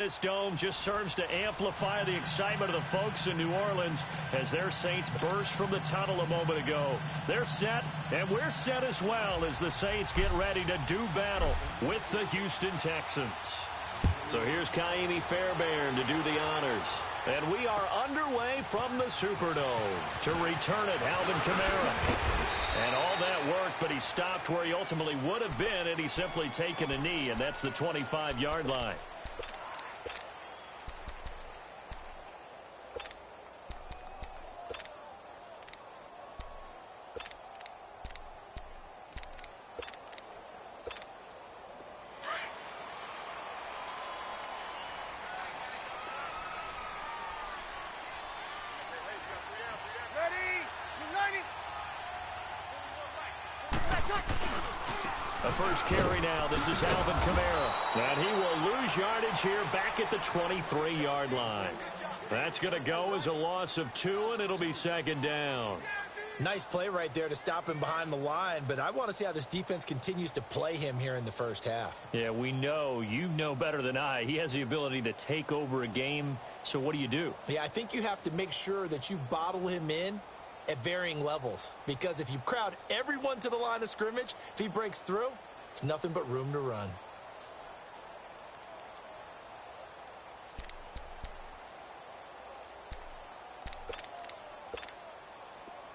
This dome just serves to amplify the excitement of the folks in New Orleans as their Saints burst from the tunnel a moment ago. They're set, and we're set as well as the Saints get ready to do battle with the Houston Texans. So here's Ka'imi Fairbairn to do the honors. And we are underway from the Superdome. To return it, Alvin Kamara. And all that work, but he stopped where he ultimately would have been, and he's simply taken a knee, and that's the 25-yard line. The first carry now. This is Alvin Kamara. And he will lose yardage here back at the 23-yard line. That's going to go as a loss of 2, and it'll be second down. Nice play right there to stop him behind the line, but I want to see how this defense continues to play him here in the first half. Yeah, we know. You know better than I. He has the ability to take over a game, so what do? Yeah, I think you have to make sure that you bottle him in at varying levels, because if you crowd everyone to the line of scrimmage, if he breaks through, it's nothing but room to run.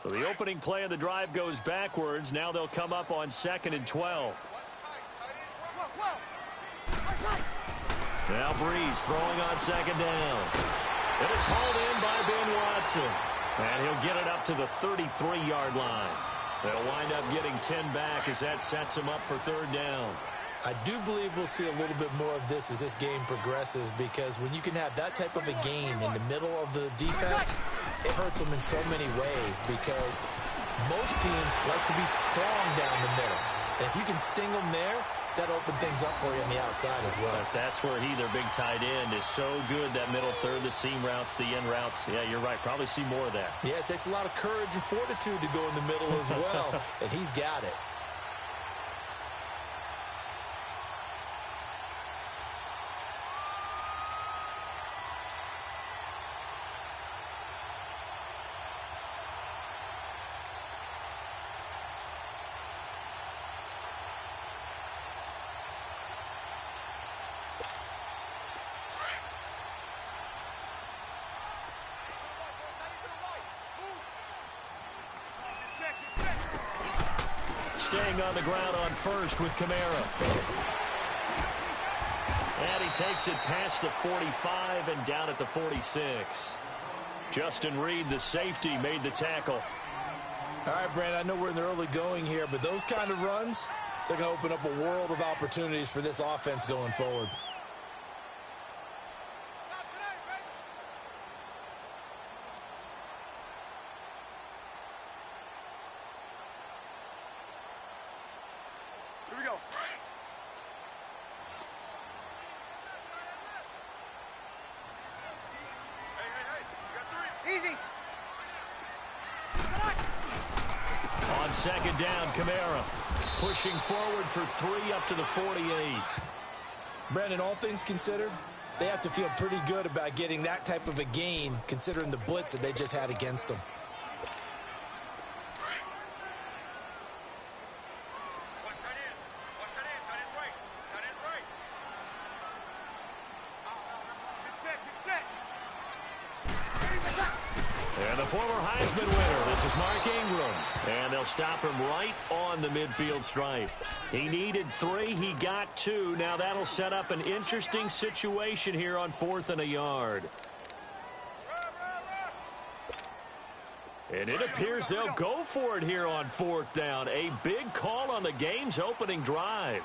So the opening play of the drive goes backwards. Now they'll come up on 2nd and 12. Now Breeze throwing on 2nd down. It is hauled in by Ben Watson. And he'll get it up to the 33-yard line. They'll wind up getting 10 back as that sets him up for 3rd down. I do believe we'll see a little bit more of this as this game progresses, because when you can have that type of a game in the middle of the defense, it hurts them in so many ways, because most teams like to be strong down the middle. And if you can sting them there, that'll open things up for you on the outside as well. But that's where their big tight end, is so good, that middle third, the seam routes, the end routes. Yeah, you're right. Probably see more of that. Yeah, it takes a lot of courage and fortitude to go in the middle as well, and he's got it. Staying on the ground on first with Kamara. And he takes it past the 45 and down at the 46. Justin Reed, the safety, made the tackle. All right, Brandon, I know we're in the early going here, but those kind of runs, they're going to open up a world of opportunities for this offense going forward. Here we go. Hey, you got 3. Easy. On 2nd down, Kamara pushing forward for 3 up to the 48. Brandon, all things considered, they have to feel pretty good about getting that type of a gain, considering the blitz that they just had against them. And the former Heisman winner, this is Mark Ingram. And they'll stop him right on the midfield stripe. He needed 3, he got 2. Now that'll set up an interesting situation here on 4th and a yard. And it appears they'll go for it here on 4th down. A big call on the game's opening drive.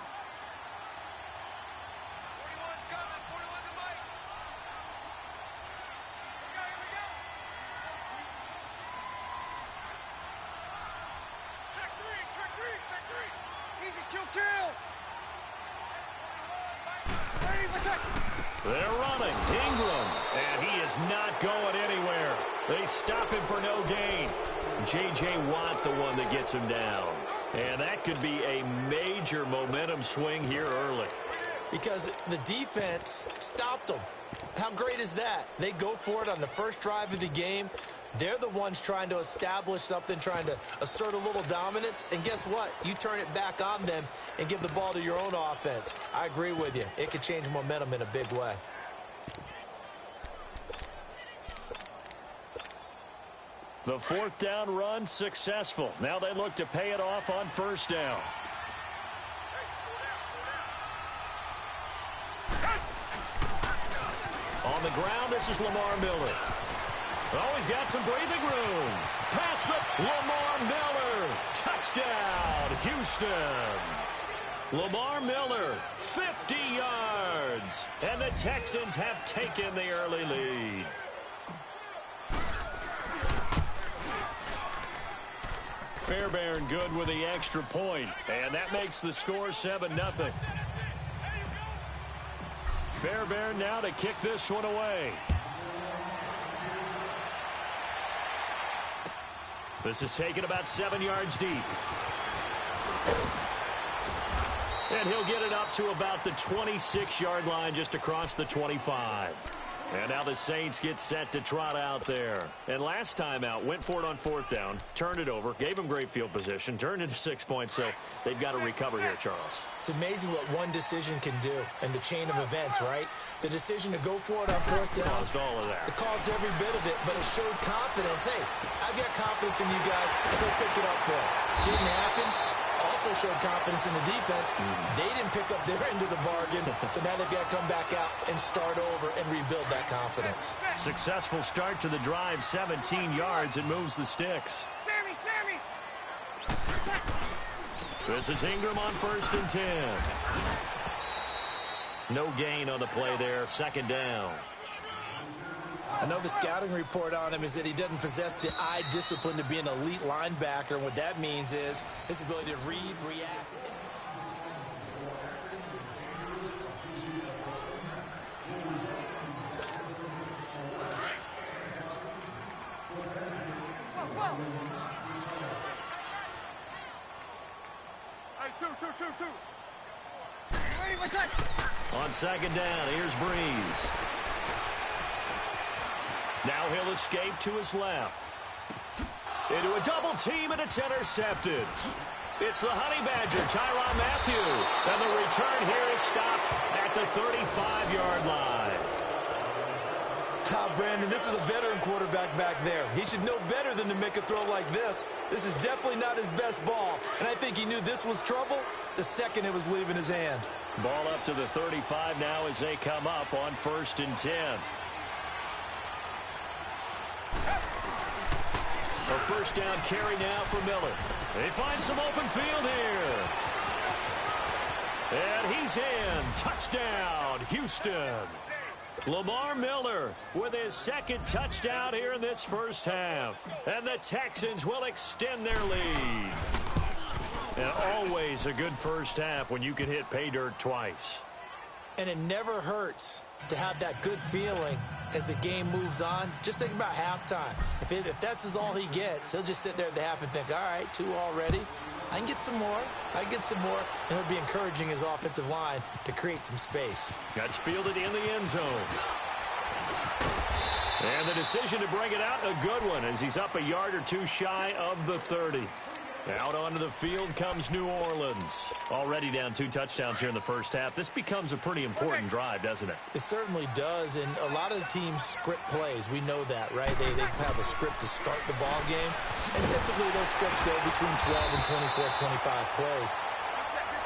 They're running. Ingram. And he is not going anywhere. They stop him for no gain. J.J. Watt, the one that gets him down. And that could be a major momentum swing here early. because the defense stopped them. How great is that? They go for it on the first drive of the game. They're the ones trying to establish something, trying to assert a little dominance. And guess what? You turn it back on them and give the ball to your own offense. I agree with you. It could change momentum in a big way. The fourth down run successful. Now they look to pay it off on first down. On the ground, this is Lamar Miller. Oh, he's got some breathing room. Pass the Lamar Miller. Touchdown, Houston. Lamar Miller, 50 yards. And the Texans have taken the early lead. Fairbairn good with the extra point, and that makes the score 7-0. Fairbairn now to kick this one away. This is taken about 7 yards deep. And he'll get it up to about the 26-yard line, just across the 25. And now the Saints get set to trot out there. And last time out, went for it on fourth down, turned it over, gave them great field position, turned into 6 points, so they've got to recover here, Charles. It's amazing what one decision can do in the chain of events, right? The decision to go for it on fourth down. Caused all of that. It caused every bit of it, but it showed confidence. Hey, I've got confidence in you guys. Go pick it up for it. Didn't happen. Also showed confidence in the defense. They didn't pick up their end of the bargain, so now they've got to come back out and start over and rebuild that confidence. Successful start to the drive, 17 yards, and moves the sticks. Sammy! This is Ingram on 1st and 10. No gain on the play there, second down. I know the scouting report on him is that he doesn't possess the eye discipline to be an elite linebacker, and what that means is his ability to read, react. On second down, here's Breeze. Now he'll escape to his left. Into a double team, and it's intercepted. It's the Honey Badger, Tyrann Mathieu. And the return here is stopped at the 35-yard line. Brandon, this is a veteran quarterback back there. He should know better than to make a throw like this. This is definitely not his best ball, and I think he knew this was trouble the second it was leaving his hand. Ball up to the 35 now as they come up on 1st and 10. A first down carry now for Miller. They find some open field here. And he's in. Touchdown, Houston. Lamar Miller with his second touchdown here in this first half. And the Texans will extend their lead. And always a good first half when you can hit pay dirt twice. And it never hurts to have that good feeling as the game moves on. Just think about halftime. If that's all he gets, he'll just sit there at the half and think, all right, 2 already. I can get some more. I can get some more. And he'll be encouraging his offensive line to create some space. That's fielded in the end zone. And the decision to bring it out, a good one, as he's up a yard or two shy of the 30. Out onto the field comes New Orleans. Already down 2 touchdowns here in the first half. This becomes a pretty important drive, doesn't it? It certainly does, and a lot of the teams script plays. We know that, right? They have a script to start the ball game, and typically those scripts go between 12 and 24, 25 plays.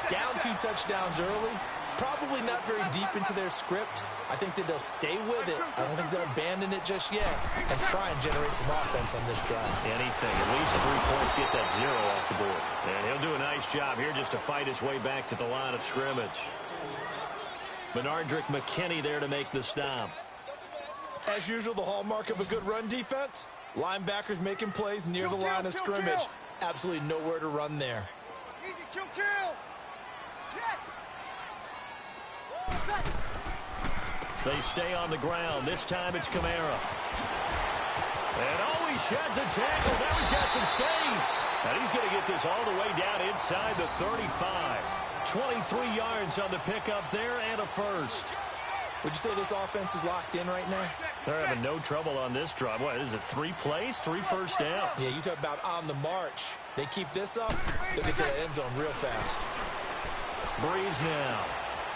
Down 2 touchdowns early, probably not very deep into their script. I think that they'll stay with it. I don't think they'll abandon it just yet and try and generate some offense on this drive. Anything. At least 3 points, get that 0 off the board. And he'll do a nice job here just to fight his way back to the line of scrimmage. Benardrick McKinney there to make the stop. As usual, the hallmark of a good run defense, linebackers making plays near the line of scrimmage. Absolutely nowhere to run there. Easy, kill. Yes. They stay on the ground. This time it's Kamara. And he sheds a tackle. Now he's got some space. And he's going to get this all the way down inside the 35. 23 yards on the pickup there and a first. Would you say this offense is locked in right now? They're having no trouble on this drive. What is it, 3 plays, 3 first downs? Yeah, you talk about on the march. They keep this up, they'll get to the end zone real fast. Breeze now.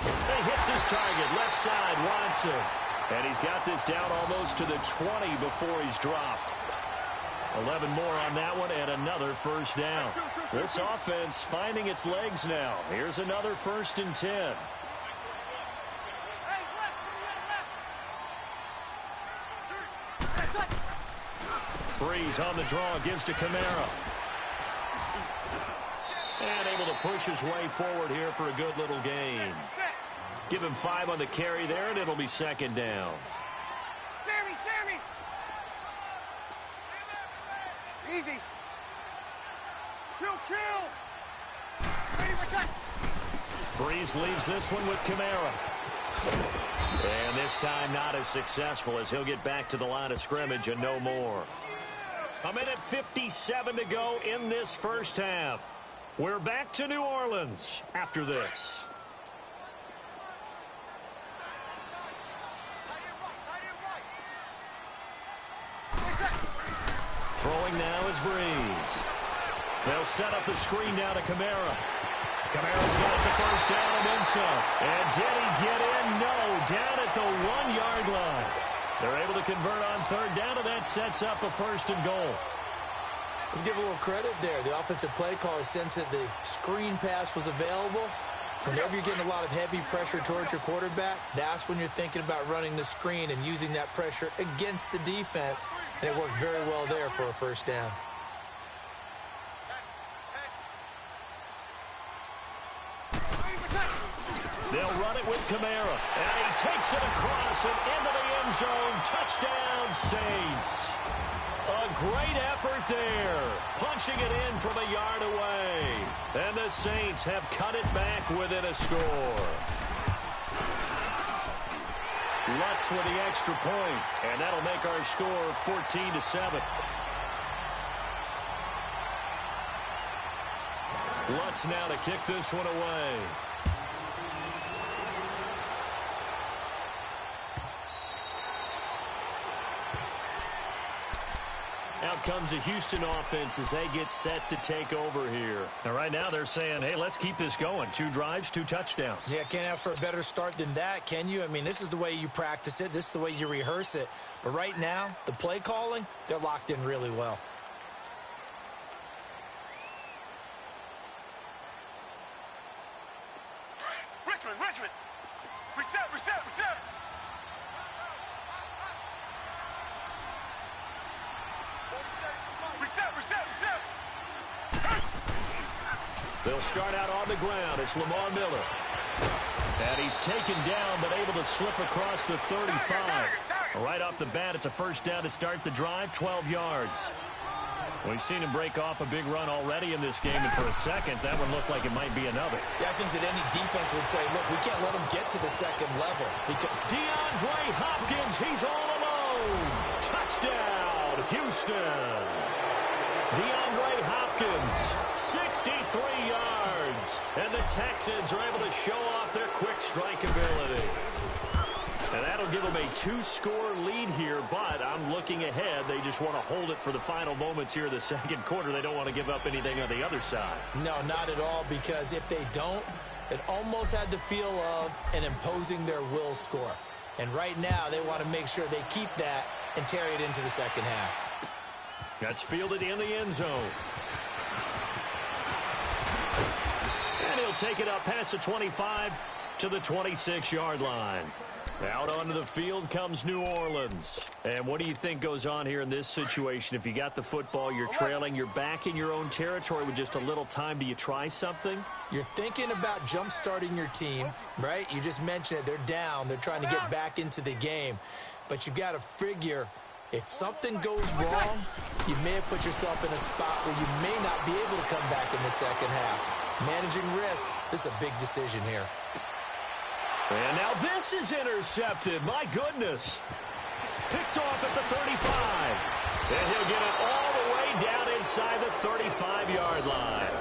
He hits his target, left side, Watson. And he's got this down almost to the 20 before he's dropped. 11 more on that one and another first down. This offense finding its legs now. Here's another 1st and 10. Breeze on the draw, gives to Kamara. And able to push his way forward here for a good little gain. Give him 5 on the carry there, and it'll be 2nd down. Sammy! Easy. Kill! Ready, my shot. Breeze leaves this one with Kamara. And this time not as successful as he'll get back to the line of scrimmage and no more. 1:57 to go in this first half. We're back to New Orleans after this. Throwing now is Breeze. They'll set up the screen down to Kamara. Kamara's got the first down and then some. And did he get in? No. Down at the 1-yard line. They're able to convert on 3rd down, and that sets up a 1st and goal. Let's give a little credit there. The offensive play caller sensed that the screen pass was available. Whenever you're getting a lot of heavy pressure towards your quarterback, that's when you're thinking about running the screen and using that pressure against the defense. And it worked very well there for a 1st down. They'll run it with Kamara. And he takes it across and into the end zone. Touchdown, Saints. A great effort there. Punching it in from a yard away. And the Saints have cut it back within a score. Lutz with the extra point. And that'll make our score 14-7. Lutz now to kick this one away. Out comes the Houston offense as they get set to take over here. And right now they're saying, hey, let's keep this going. 2 drives, 2 touchdowns. Yeah, can't ask for a better start than that, can you? I mean, this is the way you practice it. This is the way you rehearse it. But right now, the play calling, they're locked in really well. Richmond! Reset! They'll start out on the ground. It's Lamar Miller. And he's taken down, but able to slip across the 35. Right off the bat, it's a 1st down to start the drive, 12 yards. We've seen him break off a big run already in this game, and for a second, that one looked like it might be another. Yeah, I think that any defense would say, look, we can't let him get to the 2nd level. DeAndre Hopkins, he's all alone. Touchdown, Houston. DeAndre Hopkins, 63 yards. And the Texans are able to show off their quick strike ability. And that'll give them a 2-score lead here, but I'm looking ahead. They just want to hold it for the final moments here in the 2nd quarter. They don't want to give up anything on the other side. No, not at all, because if they don't, it almost had the feel of an imposing their will score. And right now, they want to make sure they keep that and carry it into the 2nd half. That's fielded in the end zone. And he'll take it up past the 25 to the 26-yard line. Out onto the field comes New Orleans. And what do you think goes on here in this situation? If you got the football, you're trailing, you're back in your own territory with just a little time. Do you try something? You're thinking about jump-starting your team, right? You just mentioned it. They're down. They're trying to get back into the game. But you've got to figure, if something goes wrong, you may have put yourself in a spot where you may not be able to come back in the 2nd half. Managing risk, this is a big decision here. And now this is intercepted. My goodness. Picked off at the 35. And he'll get it all the way down inside the 35-yard line.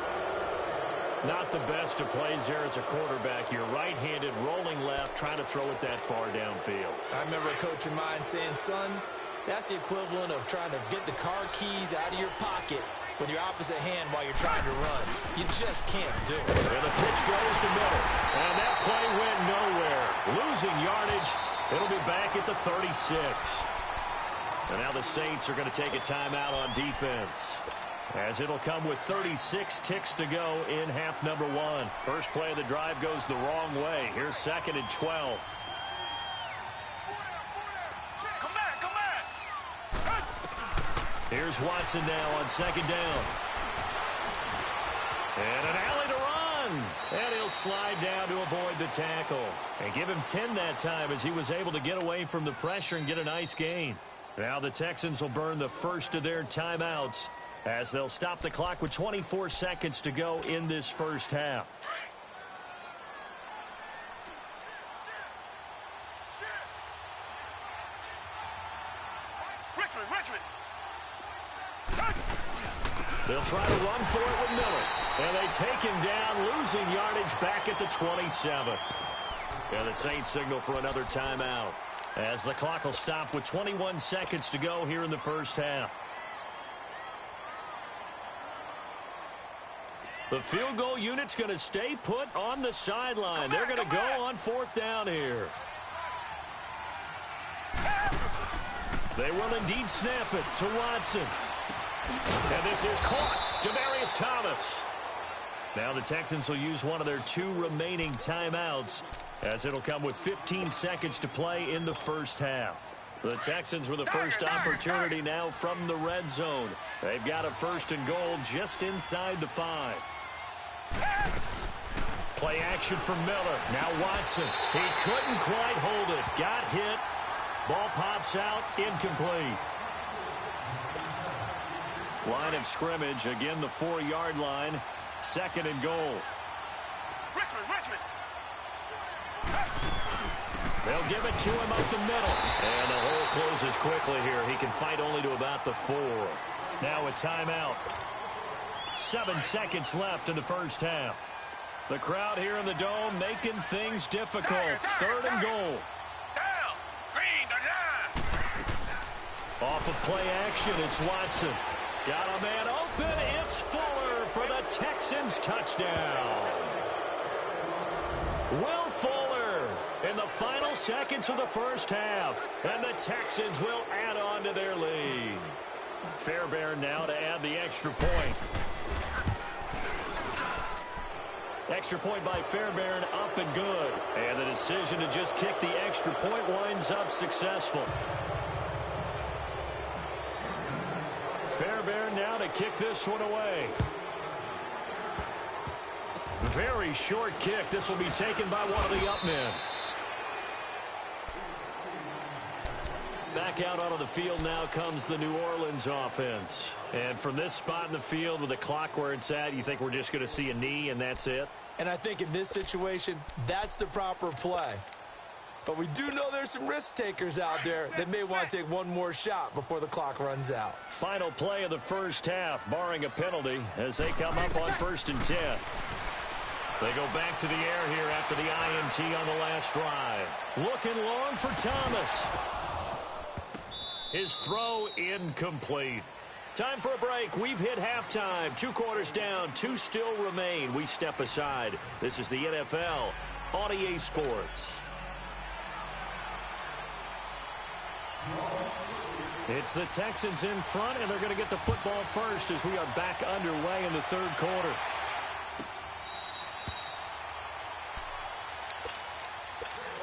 Not the best of plays there as a quarterback. You're right-handed, rolling left, trying to throw it that far downfield. I remember a coach of mine saying, son, that's the equivalent of trying to get the car keys out of your pocket with your opposite hand while you're trying to run. You just can't do it. And the pitch goes to middle. And that play went nowhere. Losing yardage. It'll be back at the 36. And now the Saints are going to take a timeout on defense, as it'll come with 36 ticks to go in half number 1. First play of the drive goes the wrong way. Here's 2nd and 12. Come back. Here's Watson now on 2nd down. And an alley to run. And he'll slide down to avoid the tackle. And give him 10 that time as he was able to get away from the pressure and get a nice gain. Now the Texans will burn the first of their timeouts, as they'll stop the clock with 24 seconds to go in this first half. Richmond. They'll try to run for it with Miller. And they take him down, losing yardage back at the 27. And the Saints signal for another timeout, as the clock will stop with 21 seconds to go here in the first half. The field goal unit's going to stay put on the sideline. They're going to go on 4th down here. They will indeed snap it to Watson. And this is caught. Demaryius Thomas. Now the Texans will use one of their 2 remaining timeouts, as it'll come with 15 seconds to play in the first half. The Texans with the first opportunity now from the red zone. They've got a 1st and goal just inside the 5. Play action from Miller. Now Watson. He couldn't quite hold it. Got hit. Ball pops out. Incomplete. Line of scrimmage. Again, the 4-yard line. 2nd and goal. Richmond. They'll give it to him up the middle. And the hole closes quickly here. He can fight only to about the 4. Now a timeout. 7 seconds left in the first half. The crowd here in the Dome making things difficult. 3rd and goal. Down. Green, Off of play action, it's Watson. Got a man open. It's Fuller for the Texans touchdown. Will Fuller in the final seconds of the first half. And the Texans will add on to their lead. Fairbairn now to add the extra point. Extra point by Fairbairn, up and good. And the decision to just kick the extra point winds up successful. Fairbairn now to kick this one away. Very short kick. This will be taken by one of the up men. Back out onto the field now comes the New Orleans offense. And from this spot in the field with the clock where it's at, you think we're just going to see a knee and that's it? And I think in this situation, that's the proper play. But we do know there's some risk takers out there that may want to take one more shot before the clock runs out. Final play of the first half, barring a penalty, as they come up on 1st and 10. They go back to the air here after the INT on the last drive. Looking long for Thomas. His throw incomplete. Time for a break. We've hit halftime. 2 quarters down. 2 still remain. We step aside. This is the NFL on EA Sports. It's the Texans in front, and they're going to get the football first as we are back underway in the 3rd quarter.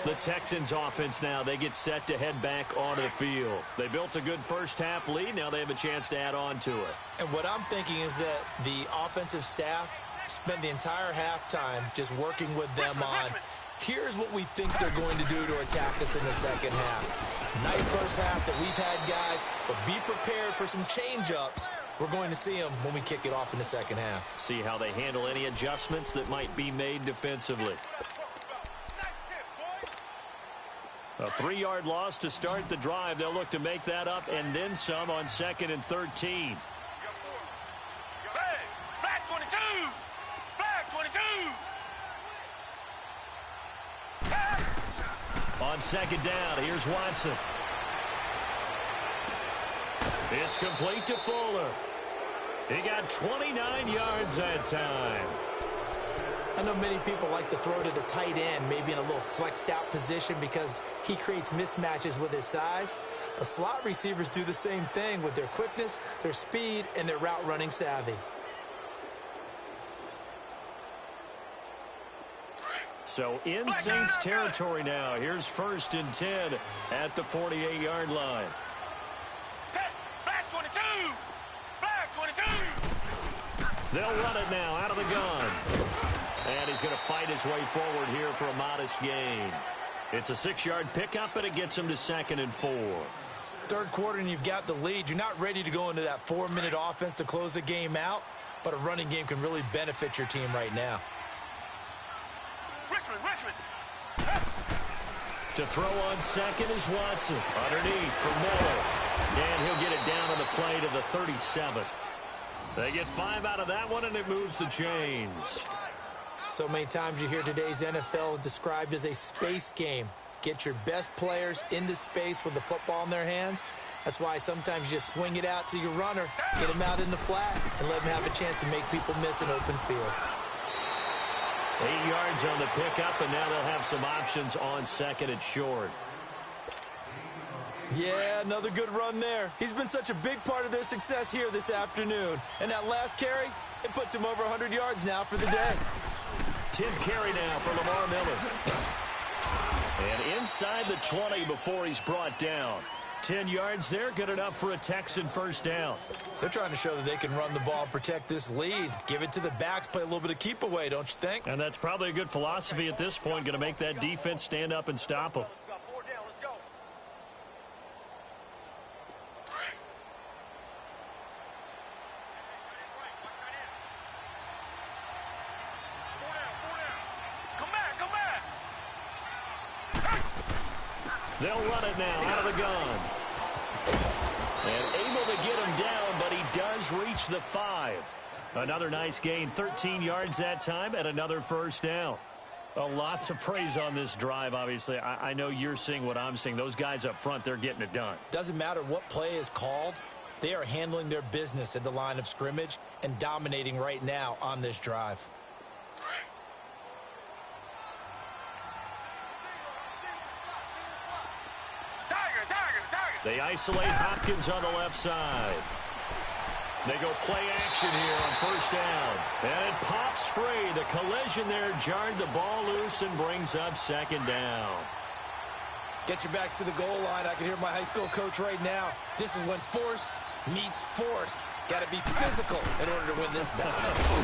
The Texans offense now, they get set to head back onto the field. They built a good first half lead. Now they have a chance to add on to it. And what I'm thinking is that the offensive staff spent the entire halftime just working with them on, here's what we think they're going to do to attack us in the second half. Nice first half that we've had, guys, but be prepared for some change-ups. We're going to see them when we kick it off in the second half. See how they handle any adjustments that might be made defensively. A 3-yard loss to start the drive. They'll look to make that up and then some on 2nd and 13. Flag 22. Flag 22. on second down. Here's Watson. It's complete to Fuller. He got 29 yards that time. I know many people like to throw to the tight end, maybe in a little flexed out position because he creates mismatches with his size. But slot receivers do the same thing with their quickness, their speed, and their route running savvy. So in Saints territory now. Here's 1st and 10 at the 48-yard line. Back 22. Back 22. They'll run it now out of the gun. And he's going to fight his way forward here for a modest gain. It's a 6-yard pickup, and it gets him to 2nd and 4. Third quarter, and you've got the lead. You're not ready to go into that 4-minute offense to close the game out, but a running game can really benefit your team right now. Richmond. To throw on second is Watson. Underneath for Miller. And he'll get it down on the play to the 37. They get 5 out of that one, and it moves the chains. So many times you hear today's NFL described as a space game. Get your best players into space with the football in their hands. That's why sometimes you just swing it out to your runner, get him out in the flat, and let him have a chance to make people miss an open field. 8 yards on the pickup, and now they'll have some options on second and short. Yeah, another good run there. He's been such a big part of their success here this afternoon. And that last carry, it puts him over 100 yards now for the day. 10th carry now for Lamar Miller. And inside the 20 before he's brought down. 10 yards there, good enough for a Texan first down. They're trying to show that they can run the ball and protect this lead. Give it to the backs, play a little bit of keep away, don't you think? And that's probably a good philosophy at this point, going to make that defense stand up and stop them. They'll run it now out of the gun. And able to get him down, but he does reach the 5. Another nice gain, 13 yards that time, and another first down. A lot to praise on this drive, obviously. I know you're seeing what I'm seeing. Those guys up front, they're getting it done. Doesn't matter what play is called. They are handling their business at the line of scrimmage and dominating right now on this drive. They isolate Hopkins on the left side. They go play action here on first down. And it pops free. The collision there jarred the ball loose and brings up second down. Get your backs to the goal line. I can hear my high school coach right now. This is when force meets force. Got to be physical in order to win this battle.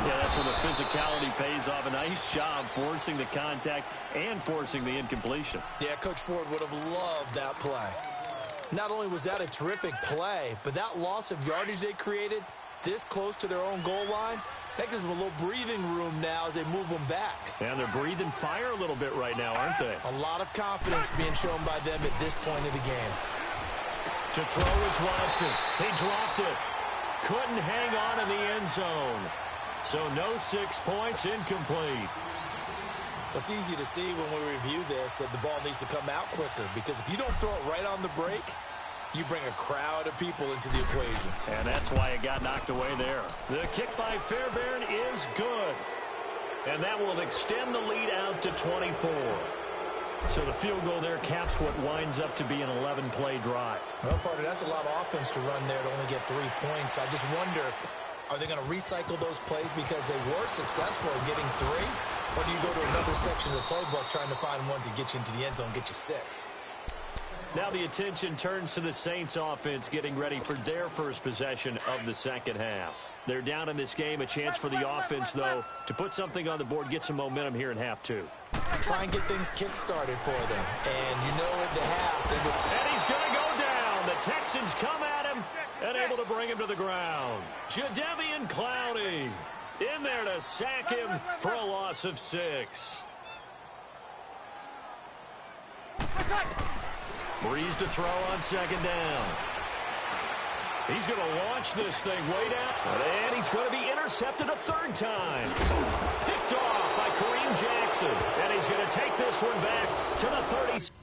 Yeah, that's when the physicality pays off. A nice job forcing the contact and forcing the incompletion. Yeah, Coach Ford would have loved that play. Not only was that a terrific play, but that loss of yardage they created this close to their own goal line, that gives them a little breathing room now as they move them back. And they're breathing fire a little bit right now, aren't they? A lot of confidence being shown by them at this point of the game. To throw is Watson. He dropped it. Couldn't hang on in the end zone. So no 6 points, incomplete. It's easy to see when we review this that the ball needs to come out quicker, because if you don't throw it right on the break, you bring a crowd of people into the equation. And that's why it got knocked away there. The kick by Fairbairn is good. And that will extend the lead out to 24. So the field goal there caps what winds up to be an 11-play drive. Well, partner, that's a lot of offense to run there to only get 3 points. I just wonder, are they going to recycle those plays because they were successful in getting 3? Or do you go to another section of the playbook trying to find ones that get you into the end zone, get you 6? Now the attention turns to the Saints offense getting ready for their first possession of the second half. They're down in this game. A chance for the offense, though, to put something on the board, get some momentum here in half 2. Try and get things kick-started for them. And you know at the half, and he's going to go down. The Texans come at him and able to bring him to the ground. Jadeveon Clowney in there to sack him for a loss of 6. Breeze to throw on second down. He's going to launch this thing way down. And he's going to be intercepted a 3rd time. Picked off by Kareem Jackson. And he's going to take this one back to the 30.